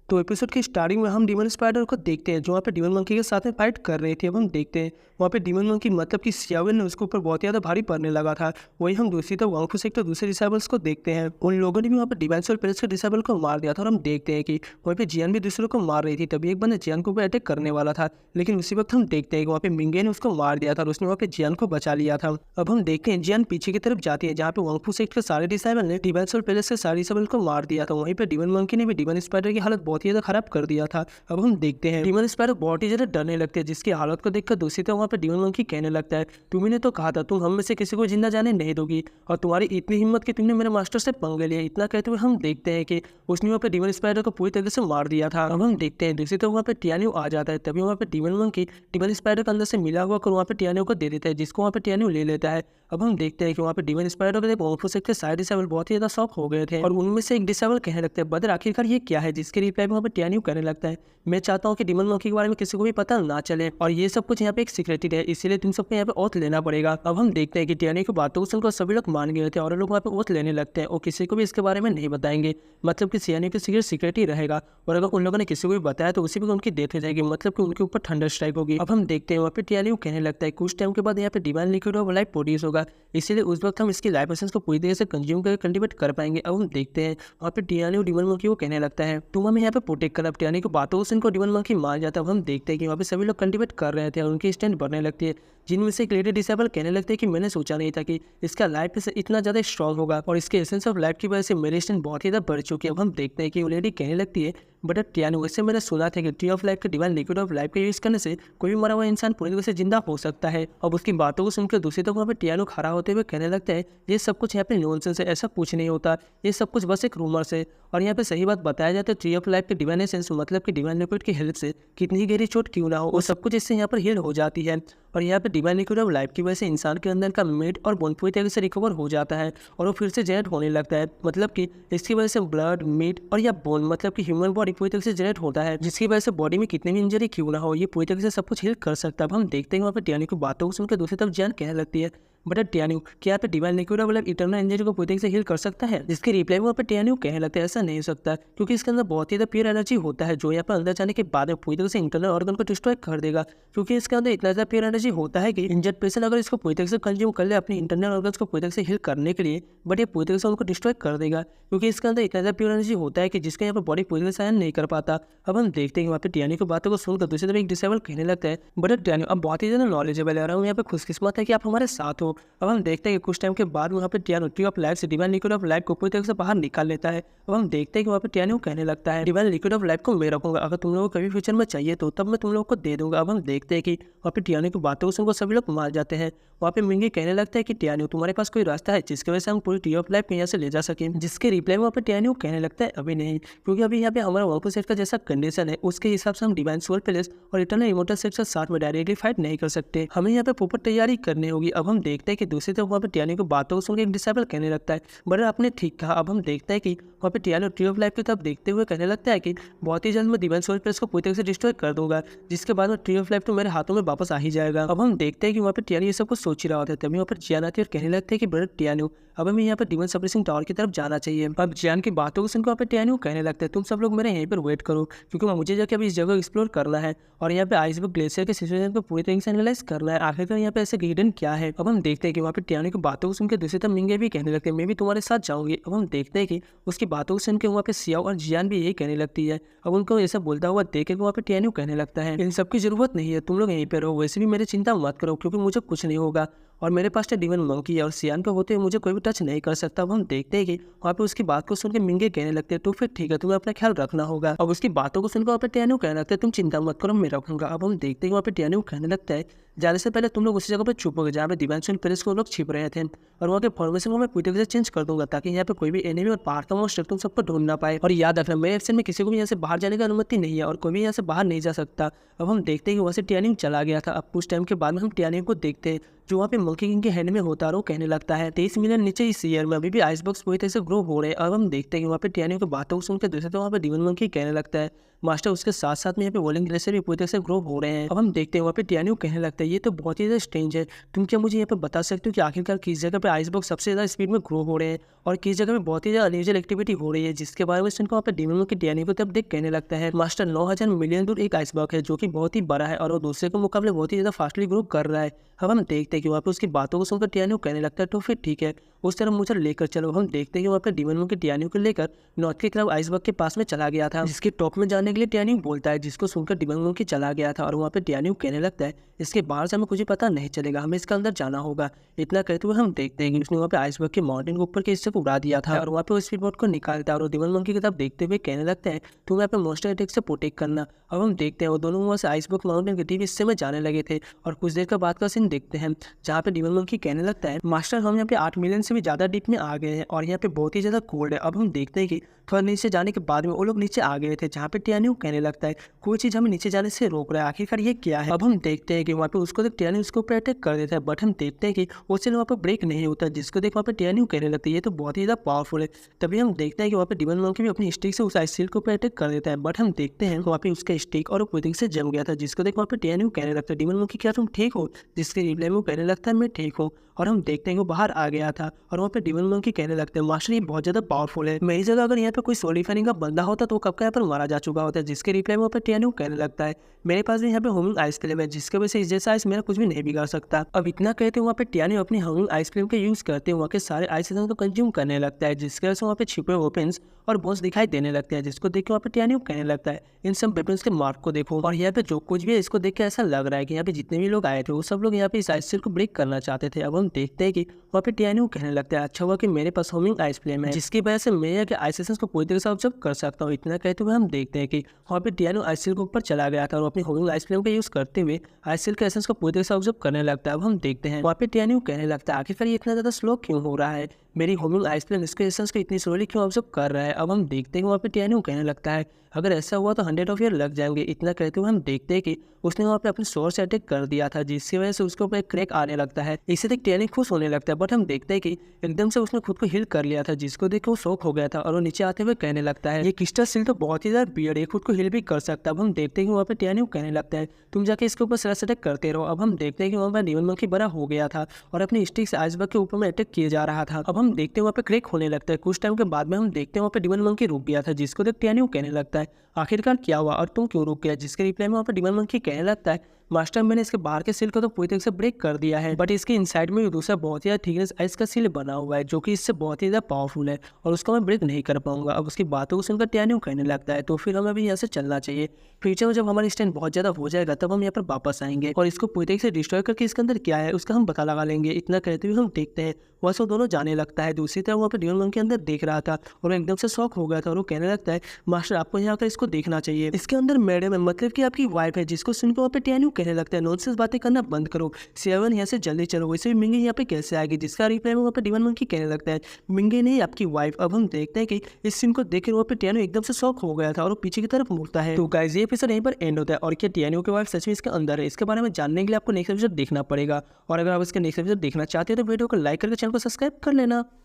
तो एपिसोड की स्टार्टिंग में हम डीमन स्पाइडर को देखते हैं जो वहाँ पे डीमन मंकी के साथ में फाइट कर रहे थे। अब हम देखते हैं वहाँ पे डीमन मंकी मतलब कि सियाविन ने उसके ऊपर बहुत ज़्यादा भारी पड़ने लगा था। वहीं हम दूसरी तरफ वांग फू सेक्टर दूसरे डिसेबल्स को देखते हैं। उन लोगों ने भी वहाँ पे डिमेंशियल पेरिस के डिसेबल को मार दिया था और हम देखते हैं कि वहाँ पे जियान भी दूसरों को मार रही थी। तभी एक बंदा जियान के ऊपर अटैक करने वाला था, लेकिन उसी वक्त हम देखते हैं कि वहाँ पे मिंगे ने उसको मार दिया था और उसने वहाँ पे जियान को बचा लिया था। अब हम देखते हैं जियान पीछे की तरफ जाती है जहाँ पे वांग फू सेक्टर के सारे डिसेबल ने डिमेंशियल पेरिस के सारे डिसेबल को मार दिया था। वहीं पे डीमन मंकी ने भी डीमन स्पाइडर की हालत बहुत ही ज़्यादा खराब कर दिया था। अब हम देखते हैं डीमन स्पाइडर बहुत ही ज्यादा डरने लगते हैं, जिसकी हालत को देखकर दूसरी तरफ वहाँ पे डीमन मंकी कहने लगता है, तुमने तो कहा था तुम हम में से किसी को जिंदा जाने नहीं दोगी और तुम्हारी इतनी हिम्मत कि तुमने मेरे मास्टर से पंगे लिया। इतना कहते हुए हम देखते हैं कि उसने वहाँ पे डीमन स्पाइडर को पूरी तरीके से मार दिया था। अब हम देखते हैं दूसरी तरफ वहाँ पे टियान्यू आ जाता है। तभी वहाँ पे डीमन मंकी डीमन स्पाइडर के अंदर से मिला हुआ कर वहाँ पे टियान्यू को दे देता है, जिसको वहाँ पे टियान्यू ले लेता है। अब हम देखते हैं कि वहाँ पे डीमन स्पाइडर को वांग फू सेक्टर सारे डिसेबल बहुत ही ज्यादा शॉक हो गए थे और उनमें से एक डिसेबल कहने लगते हैं, बदर आखिरकार ये क्या है? जिसके रिप्लाई में वहाँ पे टियान्यू कहने लगता है, मैं चाहता हूँ कि डीमन मंकी के बारे में किसी को भी पता ना चले और ये सब कुछ यहाँ पे एक सीक्रेटेड है, इसीलिए तुम सबको यहाँ पे ओथ लेना पड़ेगा। अब हम देखते हैं कि टियान्यू की बातों को सुनकर सभी लोग मान गए थे और लोग वहाँ पे ओथ लेने लगते हैं और किसी को भी इसके बारे में नहीं बताएंगे। मतलब कि टियान्यू की सीक्रेट ही रहेगा और अगर उन लोगों ने किसी को भी बताया तो उसी भी उनकी डेथ हो जाएगी, मतलब कि उनके ऊपर थंडर स्ट्राइक होगी। अब हम देखते हैं वहाँ पे टियान्यू कहने लगता है कुछ टाइम के बाद यहाँ पे divine liquid of life produce होगा, इसीलिए उस वक्त हम इसकी लाइफ एसेंस को पूरी तरह से कंज्यूम करके कल्टीवेट कर पाएंगे। अब हम देखते हैं वहाँ पे टियान्यू डीमन मंकी को कहने लगता है, तुम हमें यहाँ पे प्रोटेक्ट कर। अब टियान्यू की बातों से इनको डीमन मंकी मार जाता है। अब हम देखते हैं कि वहाँ पे सभी लोग कल्टीवेट कर रहे थे और उनकी स्ट्रेंथ बढ़ने लगती है, जिनमें से एक लेडी डिसेबल कहने लगते हैं कि मैंने सोचा नहीं था कि इसका लाइफ से इतना ज़्यादा स्ट्रॉन्ग होगा और इसके एसेंस ऑफ लाइफ की वजह से मेरी स्ट्रेंथ बहुत ही ज़्यादा बढ़ चुकी है। अब हम देखते हैं कि वो लेडी कहने लगती है, बट टियान्यू वैसे मैंने सुना था कि ट्री ऑफ लाइफ के डिवाइन लिक्विड ऑफ लाइफ का यूज करने से कोई भी मरा हुआ इंसान पूरी तरह से जिंदा हो सकता है। अब उसकी बातों को सुनकर दूसरी तरफ वहाँ पे टियान्यू खड़ा होते हुए कहने लगता है, ये सब कुछ यहाँ पे नॉनसेंस है, ऐसा कुछ नहीं होता, ये सब कुछ बस एक रूमर्स है। और यहाँ पे सही बात बताया जाता है ट्री ऑफ लाइफ के डिवाइन एसेंस मतलब कि डिवाइन लिक्विड की हेल्प से कितनी ही गहरी चोट क्यों ना हो वो सब कुछ इससे यहाँ पर हील हो जाती है और यहाँ पे डिवाइन लिक्विड ऑफ लाइफ की वजह से इंसान के अंदर का मीट और बोन पूरी तरीके से रिकवर हो जाता है और वो फिर से जनरेट होने लगता है। मतलब कि इसकी वजह से ब्लड, मीट और या बोन मतलब कि ह्यूमन बॉडी पूरी तरीके से जनरेट होता है, जिसकी वजह से बॉडी में कितनी भी इंजरी क्यों ना हो ये पूरी तरीके से सब कुछ हील कर सकता है। अब हम देखते हैं वहाँ पे टियान्यू की बातों को सुनकर दूसरी तरफ जियान कहने लगती है, बट टियान्यू क्या यहाँ पे divine liquid of life eternal injury को पूरी तरीके से हील कर सकता है? जिसके रिप्लाई में वहाँ पे टियान्यू कहने लगता है, ऐसा नहीं हो सकता क्योंकि इसके अंदर बहुत ही ज़्यादा प्योर एनर्जी होता है जो यहाँ पर अंदर जाने के बाद में पूरी तरह से इंटरनल ऑर्गन को डिस्ट्रॉय कर देगा, क्योंकि इसके अंदर इतना ज़्यादा प्योर एनर्जी होता है कि इंजर्ड पेशेंट अगर इसको पूरी तरह से कंज्यूम कर ले अपने इंटरनल ऑर्गन्स को पूरी तरह से हील करने के लिए, बट ये पूरी तरह से उनको डिस्ट्रॉय कर देगा क्योंकि इसके अंदर इतना ज़्यादा प्योर एनर्जी होता है कि जिसका यहाँ पर बॉडी पूरी तरह से सहन नहीं कर पाता। अब हम देखते हैं वहाँ पे टियान्यू की बातों को सुनकर दूसरी तरफ एक डिसेबल कहने लगता है, बट टियान्यू अब बहुत ही ज़्यादा नॉलेजेबल है और हम यहाँ पे खुशकिस्मत है कि आप हमारे साथ हो। अब हम देखते हैं कि कुछ टाइम के बाद वहाँ पे टियान्यू ट्री ऑफ लाइफ से डिवाइन लिक्विड ऑफ लाइफ को पूरी तरह से बाहर निकाल लेता है। अब हम देखते हैं कि वहाँ पे टियान्यू कहने लगता है, डिवाइन लिक्विड ऑफ लाइफ को मैं रखूंगा, अगर तुम लोगों को कभी फ्यूचर में चाहिए तो तब मैं तुम लोगों को दे दूंगा। अब हम देखते हैं कि वहाँ पे टियान्यू की बातों को सुनकर सभी लोग मार जाते हैं। वहाँ पे मिंगी कहने लगता है कि टियान्यू तुम्हारे पास कोई रास्ता है जिसकी वजह से हम पूरी ट्री ऑफ लाइफ यहाँ से ले जा सकें? जिसके रिप्लाई में वहाँ पे टियान्यू कहने लगता है, अभी नहीं, क्योंकि अभी यहाँ पे हमारा वांग फू सेट का जैसा कंडीशन है उसके हिसाब से हम डिवाइन सोल पैलेस और इटर्नल इमोर्टल सेट के साथ में डायरेक्टली फाइट नहीं कर सकते, हमें यहाँ पे प्रॉपर तैयारी करनी होगी। अब हम देखते हैं कि दूसरी तरफ वहाँ पे टियान्यू की बातों को सुनकर एक डिसेबल कहने लगता है, बट आपने ठीक कहा। अब हम देखते हैं कि वहाँ पे टियान्यू ट्री ऑफ लाइफ की तरफ देखते हुए कहने लगता है कि बहुत ही जल्द मैं डिवाइन सोल पैलेस को पूरी तरह से डिस्ट्रॉय कर दूंगा, जिसके बाद में ट्री ऑफ लाइफ तो मेरे हाथों में वापस आ ही जाएगा। अब हम देखते हैं कि वहाँ पे टियान्यू ये सब कुछ सोच ही रहा होता है, तभी वहाँ पर जियान आती है और कहने लगते हैं कि ब्रदर टियान्यू अब हमें यहाँ पर डिवाइन सप्रेसिंग टावर की तरफ जाना चाहिए। अब जियान की बातों को सुनकर वहाँ पे टियान्यू कहने लगता है, तुम सब लोग मेरे यहीं पर वेट करो क्योंकि मुझे जाके अभी इस जगह एक्सप्लोर करना है और यहाँ पे आइसबर्ग ग्लेशियर के सिचुएशन को पूरी तरीके से एनालाइज करना है, आखिरकार यहाँ पे ऐसे हिडन क्या है। अब हम देखते हैं कि वहाँ पे टियान्यू की बातों को सुनकर दूसरी तरफ मिंगे भी कहने लगते हैं, मैं भी तुम्हारे साथ जाऊंगी। अब हम देखते हैं कि उसकी बातों को सुनकर वहाँ पे सियाओ और जियान भी यही कहने लगती है। अब उनको ऐसा बोलता हुआ देख के वहाँ पे टियान्यू कहने लगता है, इन सब की जरूरत नहीं है, तुम लोग यहीं पे रहो, वैसे भी मेरी चिंता मत करो क्योंकि मुझे कुछ नहीं होगा और मेरे पास तो डिवाइन मंकी है और सियान के होते हुए मुझे कोई भी टच नहीं कर सकता। अब हम देखते हैं कि वहाँ पे उसकी बात को सुनकर मिंगे कहने लगते हैं, तो फिर ठीक है, तुम्हें अपना ख्याल रखना होगा। अब उसकी बातों को सुनकर वहाँ पे टियान्यू कहने लगता है, तुम चिंता मत करो, मैं रखूंगा। अब हम देखते हैं कि वहाँ पे टियान्यू कहने लगता है, जाने से पहले तुम लोग उसी जगह पर छुप हो गए जहाँ पे डिमेंशियल पेरिस को लोग छिप रहे थे और वहाँ के फॉर्मेशन को मैं पूरी तरह से चेंज कर दूंगा ताकि यहाँ पे कोई भी एनिमी और बाहर का मोस्टर तुम सबको ढूंढ ना पाए। और याद रखना मेरे एक्शन में किसी को भी यहाँ से बाहर जाने की अनुमति नहीं है और कोई भी यहाँ से बाहर नहीं जा सकता। अब हम देखते हैं कि वहाँ से टियान्यू चला गया था। अब कुछ टाइम के बाद में हम टियान्यू को देखते हैं जो वहाँ पे मंकी किंग के हैंड में होता है और वो कहने लगता है 23 मिलियन नीचे इस ईयर में अभी भी आइसबर्ग्स पूरी तरह से ग्रो हो रहे हैं। अब हम देखते हैं कि वहाँ पे टियान्यू की बातों को सुनकर दूसरे तो वहाँ पे डिवाइन मंकी कहने लगता है, मास्टर उसके साथ साथ में यहाँ पे वॉलिंग ग्लेशियर भी पूरी तरह से ग्रो हो रहे हैं। अब हम देखते हैं वहाँ पे टियान्यू कहने लगता है, ये तो बहुत ही ज़्यादा स्ट्रेंज है, तुम क्या मुझे यहाँ पे बता सकते हो कि आखिरकार किस जगह पे आइसबर्ग सबसे ज़्यादा स्पीड में ग्रो हो रहे हैं और किस जगह में बहुत ही ज़्यादा अनयूजुअल एक्टिविटी हो रही है, जिसके बारे में सन को वहाँ पे डीमन मंकी डैनी को तब देख कहने लगता है, मास्टर 9000 मिलियन दूर एक आइसबर्ग है जो कि बहुत ही बड़ा है और वो दूसरे के मुकाबले बहुत ही ज़्यादा फास्टली ग्रो कर रहा है। अब हम देखते हैं कि वहाँ पे उसकी बातों को सुनकर डैनी कहने लगता है तो फिर ठीक है, उस तरफ मुझे लेकर चलो। हम देखते हैं कि वहाँ पे डीमन मंकी डैनी को लेकर नॉर्थ की तरफ आइसबर्ग के पास में चला गया था, जिसके टॉप में जाने के लिए डैनी बोलता है, जिसको सुनकर डीमन मंकी चला गया था। और वहाँ पे डैनी कहने लगता है, इसके बाहर से हमें कुछ पता नहीं चलेगा, हमें इसके अंदर जाना होगा। इतना कहते हुए हम देखते हैं कि उसने वहाँ पे आइसबर्ग के माउंटेन के ऊपर के हिस्से को उड़ा दिया था और वहाँ पे उस स्पीड बोट को निकालता है और डीमन मंकी की तरफ देखते हुए कहने लगता है, तुम यहाँ पे मॉन्स्टर अटैक से प्रोटेक्ट करना। अब हम देखते हैं वो दोनों वहाँ से आइसबर्ग माउंटेन के डीप हिस्से में जाने लगे थे और कुछ देर का बाद का सीन देखते हैं जहाँ पे डीमन मंकी कहने लगता है, मास्टर हम यहाँ पे 8 मिलियन से भी ज़्यादा डीप में आ गए हैं और यहाँ पे बहुत ही ज़्यादा कोल्ड है। अब हम देखते हैं कि थोड़ा नीचे जाने के बाद में वो लोग नीचे आ गए थे, जहाँ पे टियानी कहने लगता है, कोई चीज़ हमें नीचे जाने से रोक रहा है, आखिरकार ये क्या है। अब हम देखते हैं कि वहाँ पे उसको देख टियानी उसके ऊपर अटैक कर देता है, बट हम देखते हैं कि उससे वहाँ पे ब्रेक नहीं होता, जिसको देख वहाँ पे टियानी कहने लगती है, ये तो बहुत ही ज़्यादा पावरफुल है। तभी हम देखते हैं कि वहाँ पे डीमन मंकी भी अपनी स्टिक से उस आइस शील्ड के ऊपर अटैक कर देता है, बट हम देखते हैं वहाँ पे उसका स्टिक और पुतिंग से जम गया था, जिसको देख वहाँ पे टियानी कहने लगता है, डीमन मंकी क्या तुम ठीक हो? जिसके रिप्लाई में वो कहने लगता है, मैं ठीक हूँ। और हम देखते हैं कि वो बाहर आ गया था और वहाँ पे डीमन मंकी कहने लगते हैं, मास्टर ये बहुत ज़्यादा पावरफुल है, मेरी जगह अगर यहाँ पे कोई सोलिफाइनिंग का बंदा होता तो कब का यहाँ पर मारा जा चुका होता है। जिसके रिप्लाई में वहाँ पे टियानी कहने लगता है, मेरे पास भी यहाँ पे होमिंग आइसक्रीम है, जिसकी वजह से इस जैसा आइस मेरा कुछ भी नहीं बिगाड़ सकता। अब इतना कहते वहाँ पे टियानी अपनी होमिंग आइसक्रीम का यूज़ करते हैं वहाँ के सारे आइस को कंज्यूम करने लगता है, जिसकी वजह से वहाँ पे छिपे वेपन्स और बोन्स दिखाई देने लगते हैं, जिसको देख के वहाँ पे टियानी कहने लगता है, इन सब वेपन्स के मार्क को देखो। और यहाँ पे जो कुछ भी है इसको देख के ऐसा लग रहा है कि यहाँ पे जितने भी लोग आए थे वो सब लोग यहाँ पे इस आइस को ब्रेक करना चाहते थे। अब हम देखते हैं कि वहाँ पे टियानी कहने लगता है, अच्छा हुआ कि मेरे पास होमिंग आइस फ्लेम है, जिसकी वजह से मैं यहाँ के आइसेंस को पूरी तरह से ऑब्जर्व कर सकता हूँ। इतना कहते हुए हम देखते हैं कि वहाँ पे टियानी आइसिल के ऊपर चला गया था और अपनी होमिंग आइस फ्लेम का यूज करते हुए आइसिल के एसेंस को पूरी तरह से ऑब्जर्व करने लगता है। अब हम देखते हैं वहाँ पे टियानी कहने लगता है, आखिरकार ये इतना ज़्यादा स्लो क्यों हो रहा है, मेरी होमिंग आइस फ्लेम इसके एसेंस को इतनी स्लोली क्यों ऑब्जर्व कर रहा है। अब हम देखते हैं वहाँ पे टियानी कहने लगता है, अगर ऐसा हुआ तो 100 ऑफ ईयर लग जाएंगे। इतना कहते हुए हम देखते हैं कि उसने वहाँ पे अपने सोर से अटैक कर दिया था, जिसकी वजह से उसके ऊपर एक क्रैक आने लगता है। इससे देख टियानी खुश होने लगता है, बट हम देखते हैं कि एकदम से उसने खुद को हिल कर लिया था, जिसको देख वो शॉक हो गया था और वो नीचे आते हुए कहने लगता है, ये क्रिस्टल सील तो बहुत ही ज़्यादा बियर्ड है, खुद को हिल भी कर सकता है। अब हम देखते हैं कि वहाँ पे टियानी कहने लगता है, तुम जाके इसके ऊपर स्लैश अटैक करते रहो। अब हम देखते हैं कि वहाँ पर डीमन मंकी बड़ा हो गया था और अपनी स्टिक से आइसबर्ग के ऊपर में अटैक किया जा रहा था। अब हम देखते हैं वहाँ पे क्रैक होने लगता है। कुछ टाइम के बाद में हम देखते हैं वहाँ पे डीमन मंकी रुक गया था, जिसको देख टियानी कहने लगता है, आखिरकार क्या हुआ और तुम क्यों रुक गया। जिसके रिप्लाई में वहाँ पे डीमन मंकी कहने लगता है, मास्टर मैंने इसके बाहर के सील को तो पूरी तरह से ब्रेक कर दिया है, बट इसके इनसाइड में दूसरा बहुत ही ज़्यादा थिकनेस आइस का सील बना हुआ है जो कि इससे बहुत ही ज़्यादा पावरफुल है और उसको मैं ब्रेक नहीं कर पाऊंगा। अब उसकी बातों को सुनकर टियानी कहने लगता है, तो फिर हमें अभी यहाँ से चलना चाहिए, फ्यूचर में जब हमारी स्टैंड बहुत ज़्यादा हो जाएगा तब हम यहाँ पर वापस आएंगे और इसको पूरी तरीके से डिस्ट्रॉय करके इसके अंदर क्या है उसका हम पता लगा लेंगे। इतना कहते हुए हम देखते हैं वहाँ से दोनों जाने लगता है। दूसरी तरफ वहाँ पर डीमन मंकी के अंदर देख रहा था और वो एकदम से शॉक हो गया था और वो कहने लगता है, मास्टर आपको यहाँ आकर इसको देखना चाहिए, इसके अंदर मैडम है, मतलब कि आपकी वाइफ है। जिसको सुनकर वहाँ पे टियानी कहने लगता है, नॉनसेंस बातें करना बंद करो, सेवन यहाँ से जल्दी चलो, वैसे भी मिंगे यहाँ पे कैसे आएगी। जिसका रिप्लाई में वहाँ पे डीमन मंकी कहने लगता है, मिंगे नहीं आपकी वाइफ। अब हम देखते हैं कि इस सीन को देखकर वहाँ पे टियानी एकदम से शॉक हो गया था और वो पीछे की तरफ मुड़ता है। तो गाइस ये एपिसोड यहीं पर एंड होता है और क्या टियानी की वाइफ सच में इसके अंदर है, इसके बारे में जानने के लिए आपको नेक्स्ट एपिसोड देखना पड़ेगा। और अगर आप इसका नेक्स्ट एपिसोड देखना चाहते हैं तो वीडियो को लाइक करके चैनल को सब्सक्राइब कर लेना।